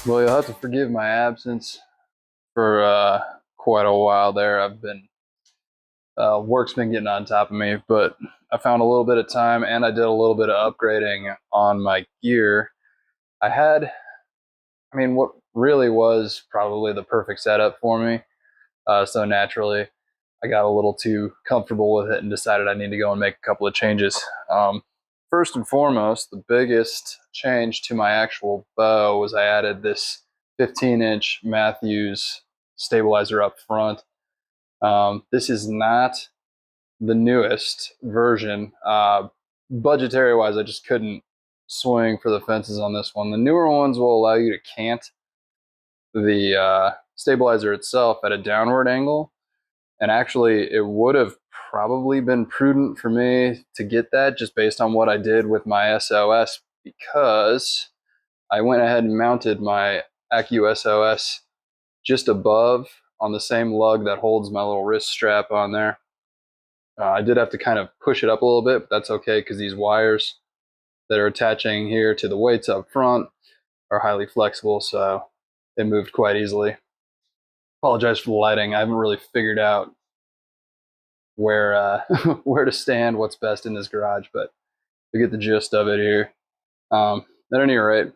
Well, you'll have to forgive my absence for quite a while there. I've been work's been getting on top of me, but I found a little bit of time and I did a little bit of upgrading on my gear. I had, I mean, what really was probably the perfect setup for me. So naturally, I got a little too comfortable with it and decided I need to go and make a couple of changes. First and foremost, the biggest change to my actual bow was I added this 15-inch Mathews stabilizer up front. This is not the newest version. Budgetary wise, I just couldn't swing for the fences on this one. The newer ones will allow you to cant the stabilizer itself at a downward angle, and actually it would have probably been prudent for me to get that just based on what I did with my S.O.S, because I went ahead and mounted my ACU S.O.S just above on the same lug that holds my little wrist strap on there. I did have to kind of push it up a little bit, but that's okay because these wires that are attaching here to the weights up front are highly flexible, so they moved quite easily. Apologize for the lighting. I haven't really figured out where where to stand, what's best in this garage, but you get the gist of it here. At any rate,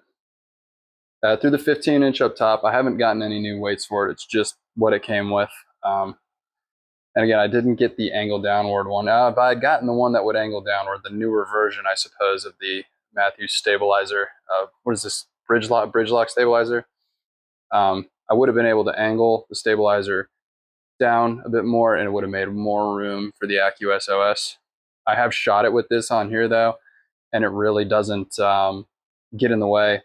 through the 15-inch up top, I haven't gotten any new weights for it. It's just what it came with. And again, I didn't get the angle downward one. If I had gotten the one that would angle downward, the newer version, I suppose, of the Mathews stabilizer, what is this, bridge lock stabilizer? I would have been able to angle the stabilizer down a bit more, and it would have made more room for the ACU S.O.S. I have shot it with this on here though, and it really doesn't get in the way.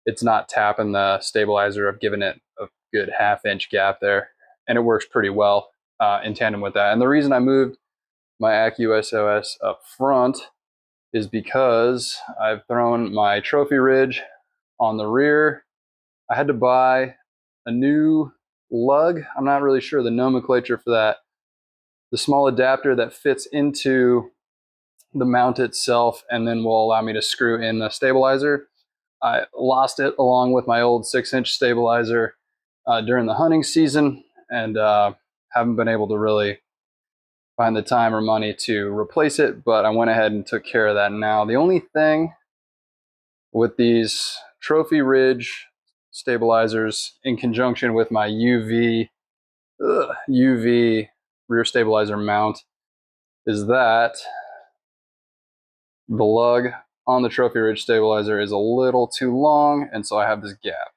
It's not tapping the stabilizer. I've given it a good half-inch gap there, and it works pretty well in tandem with that. And the reason I moved my ACU S.O.S up front is because I've thrown my trophy ridge on the rear. I had to buy a new lug. I'm not really sure the nomenclature for that. The small adapter that fits into the mount itself and then will allow me to screw in the stabilizer. I lost it along with my old 6-inch stabilizer during the hunting season, and haven't been able to really find the time or money to replace it, but I went ahead and took care of that now. The only thing with these Trophy Ridge stabilizers in conjunction with my UV rear stabilizer mount is that the lug on the Trophy Ridge stabilizer is a little too long, and so I have this gap.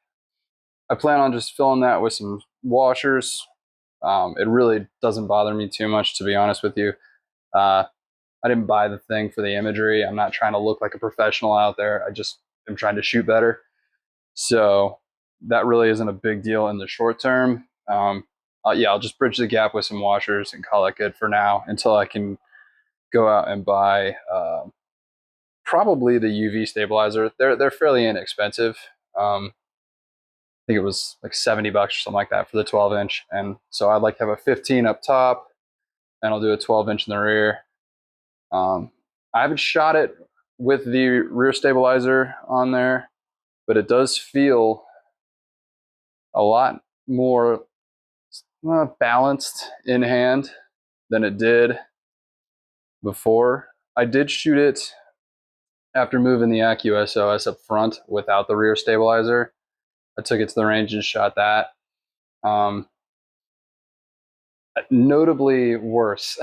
I plan on just filling that with some washers. It really doesn't bother me too much, to be honest with you. I didn't buy the thing for the imagery. I'm not trying to look like a professional out there. I just am trying to shoot better. So that really isn't a big deal in the short term. Yeah, I'll just bridge the gap with some washers and call it good for now until I can go out and buy probably the UV stabilizer. They're fairly inexpensive. I think it was like $70 or something like that for the 12-inch. And so I'd like to have a 15 up top, and I'll do a 12-inch in the rear. I haven't shot it with the rear stabilizer on there, but it does feel a lot more balanced in hand than it did before. I did shoot it after moving the ACU S.O.S up front without the rear stabilizer. I took it to the range and shot that. Notably worse,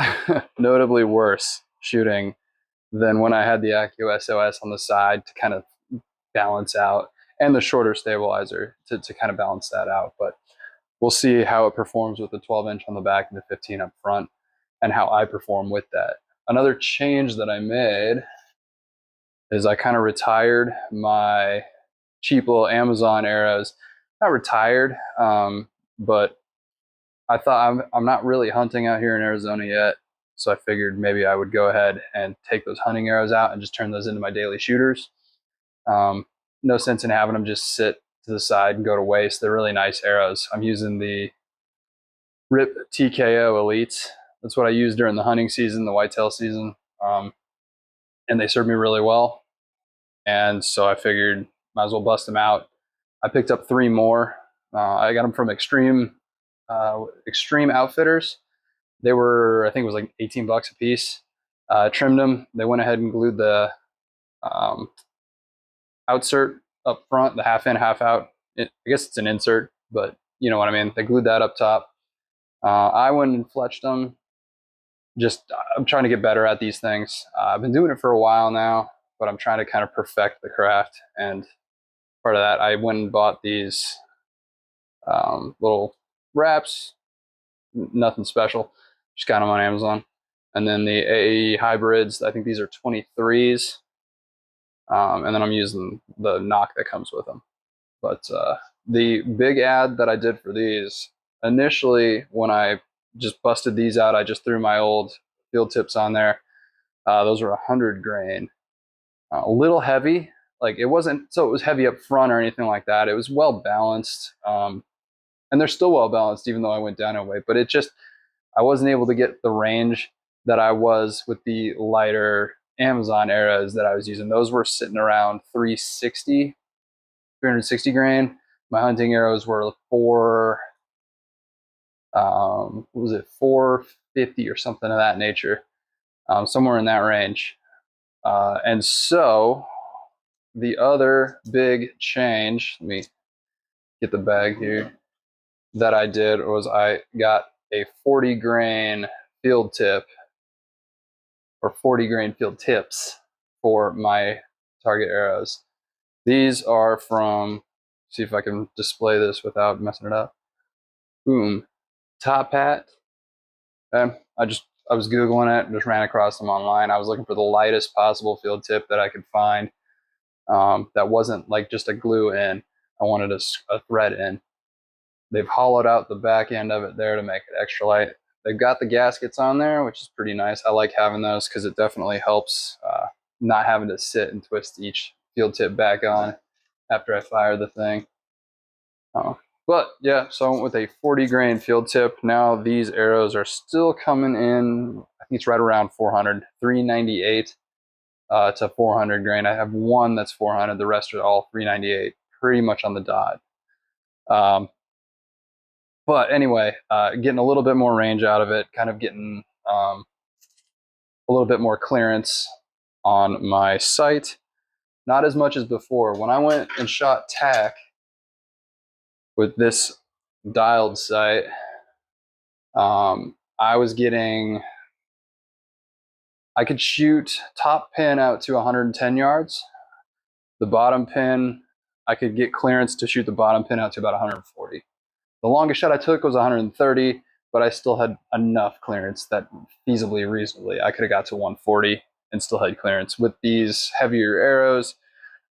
notably worse shooting than when I had the ACU S.O.S on the side to kind of balance out, and the shorter stabilizer to kind of balance that out. But we'll see how it performs with the 12-inch on the back and the 15 up front, and how I perform with that. Another change that I made is I kind of retired my cheap little Amazon arrows. Not retired, but I thought I'm not really hunting out here in Arizona yet, so I figured maybe I would go ahead and take those hunting arrows out and just turn those into my daily shooters. No sense in having them just sit to the side and go to waste. They're really nice arrows. I'm using the RIP TKO Elites. That's what I used during the hunting season, the whitetail season, and they served me really well. And so I figured might as well bust them out. I picked up 3 more. I got them from Extreme Outfitters. They were, I think it was like 18 bucks a piece. Trimmed them. They went ahead and glued the outsert up front, the half in, half out. I guess it's an insert, but you know what I mean. They glued that up top. I went and fletched them. Just, I'm trying to get better at these things. I've been doing it for a while now, but I'm trying to kind of perfect the craft. And part of that, I went and bought these little wraps, nothing special, just got them on Amazon. And then the AE hybrids, I think these are 23s. And then I'm using the knock that comes with them. But the big ad that I did for these, initially when I just busted these out, I just threw my old field tips on there. Those were 100 grain, a little heavy. Like it wasn't, so it was heavy up front or anything like that. It was well balanced. And they're still well balanced, even though I went down in weight, but it just, I wasn't able to get the range that I was with the lighter Amazon eras that I was using. Those were sitting around 360 grain. My hunting arrows were what was it, 450 or something of that nature, somewhere in that range. And so the other big change, let me get the bag here, that I did was I got a 40 grain field tip, or 40 grain field tips for my target arrows. These are from, see if I can display this without messing it up. Boom. Top Hat. I was Googling it and just ran across them online. I was looking for the lightest possible field tip that I could find, that wasn't like just a glue in. I wanted a thread in. They've hollowed out the back end of it there to make it extra light. They've got the gaskets on there, which is pretty nice. I like having those because it definitely helps not having to sit and twist each field tip back on after I fire the thing. But yeah, so I went with a 40 grain field tip. Now these arrows are still coming in, I think it's right around 400, 398 to 400 grain. I have one that's 400, the rest are all 398, pretty much on the dot. But anyway, getting a little bit more range out of it, kind of getting a little bit more clearance on my sight. Not as much as before. When I went and shot tack with this dialed sight, I was getting, I could shoot top pin out to 110 yards. The bottom pin, I could get clearance to shoot the bottom pin out to about 140. The longest shot I took was 130, but I still had enough clearance that feasibly, reasonably, I could have got to 140 and still had clearance. With these heavier arrows,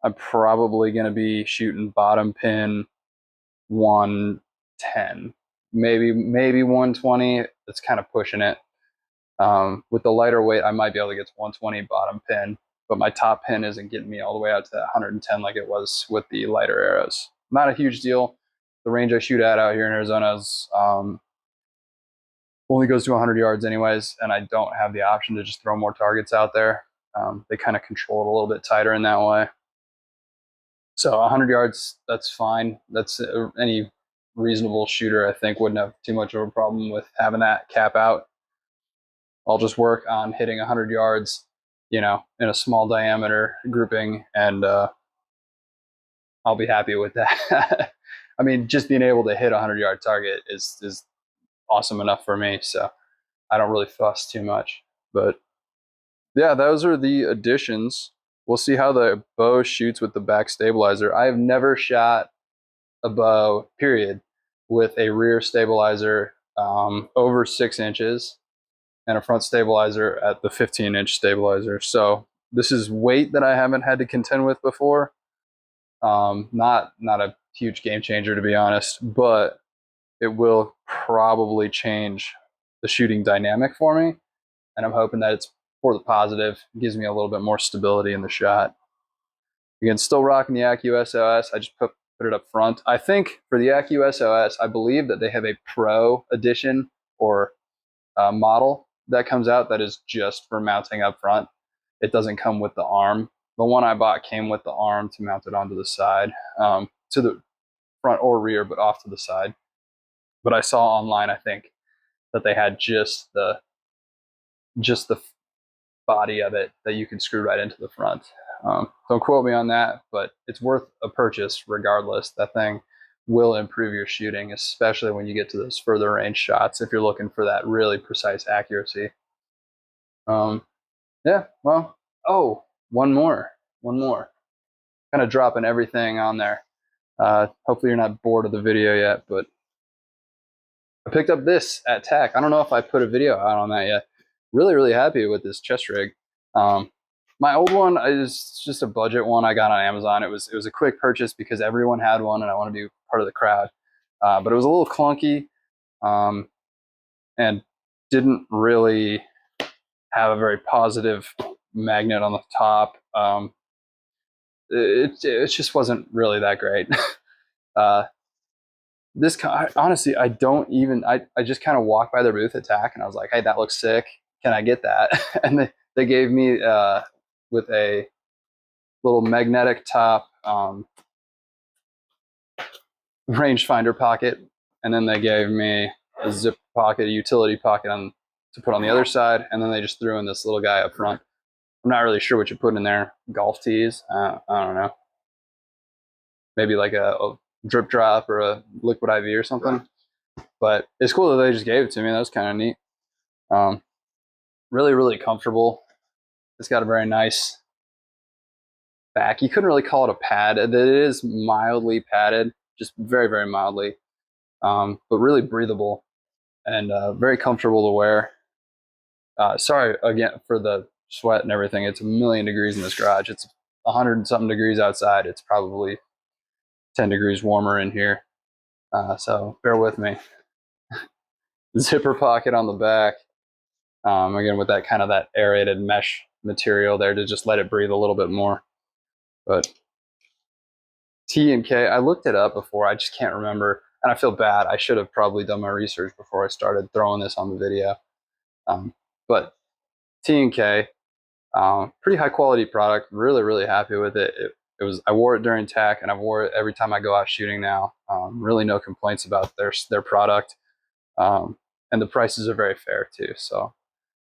I'm probably going to be shooting bottom pin 110, maybe 120. It's kind of pushing it. With the lighter weight, I might be able to get to 120 bottom pin, but my top pin isn't getting me all the way out to that 110 like it was with the lighter arrows. Not a huge deal. The range I shoot at out here in Arizona is only goes to 100 yards anyways, and I don't have the option to just throw more targets out there. They kind of control it a little bit tighter in that way. So 100 yards, that's fine. That's any reasonable shooter, I think, wouldn't have too much of a problem with having that cap out. I'll just work on hitting 100 yards, in a small diameter grouping, and I'll be happy with that. I mean, just being able to hit a 100-yard target is awesome enough for me, so I don't really fuss too much. But yeah, those are the additions. We'll see how the bow shoots with the back stabilizer. I have never shot a bow, period, with a rear stabilizer over 6 inches and a front stabilizer at the 15-inch stabilizer. So this is weight that I haven't had to contend with before. Not a huge game changer, to be honest, but it will probably change the shooting dynamic for me. And I'm hoping that it's for the positive. It gives me a little bit more stability in the shot. Again, still rocking the ACU S.O.S. I just put it up front. I think for the ACU S.O.S, I believe that they have a Pro edition or model that comes out that is just for mounting up front. It doesn't come with the arm. The one I bought came with the arm to mount it onto the side. To front or rear, but off to the side. But I saw online, I think, that they had just the body of it that you can screw right into the front. Don't quote me on that, but it's worth a purchase regardless. That thing will improve your shooting, especially when you get to those further range shots if you're looking for that really precise accuracy. Yeah, well, oh, one more. Kind of dropping everything on there. Hopefully you're not bored of the video yet, but I picked up this at TAC. I don't know if I put a video out on that yet. Really happy with this chest rig. My old one is just a budget one I got on Amazon. It was a quick purchase because everyone had one and I want to be part of the crowd. But it was a little clunky and didn't really have a very positive magnet on the top. It just wasn't really that great. This honestly, I just kind of walked by their booth at TAC and I was like, hey, that looks sick. Can I get that? And they gave me with a little magnetic top rangefinder pocket, and then they gave me a zip pocket, a utility pocket to put on the other side, and then they just threw in this little guy up front. I'm not really sure what you're putting in there. Golf tees? I don't know. Maybe like a drip drop or a liquid IV or something. But it's cool that they just gave it to me. That was kind of neat. Really comfortable. It's got a very nice back. You couldn't really call it a pad. It is mildly padded, just very mildly, but really breathable and very comfortable to wear. Sorry again for the sweat and everything. It's a million degrees in this garage. It's 100 and something degrees outside. It's probably 10 degrees warmer in here. So bear with me. Zipper pocket on the back. Again, with that kind of that aerated mesh material there to just let it breathe a little bit more. But T&K, I looked it up before. I just can't remember. And I feel bad. I should have probably done my research before I started throwing this on the video. But T&K, pretty high quality product. Really happy with it. I wore it during TAC and I wore it every time I go out shooting now. Really no complaints about their product. And the prices are very fair too. So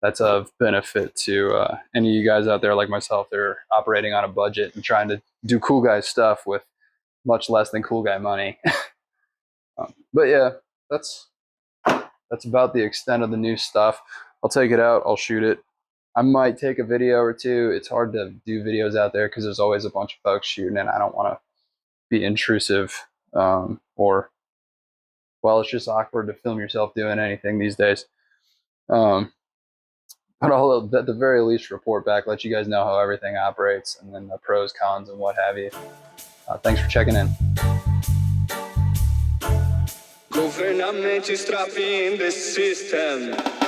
that's of benefit to any of you guys out there like myself that are operating on a budget and trying to do cool guy stuff with much less than cool guy money. But yeah, that's about the extent of the new stuff. I'll take it out, I'll shoot it. I might take a video or two. It's hard to do videos out there because there's always a bunch of folks shooting and I don't want to be intrusive or, well, it's just awkward to film yourself doing anything these days. But I'll at the very least report back, let you guys know how everything operates and then the pros, cons, and what have you. Thanks for checking in. Government is trapping the system.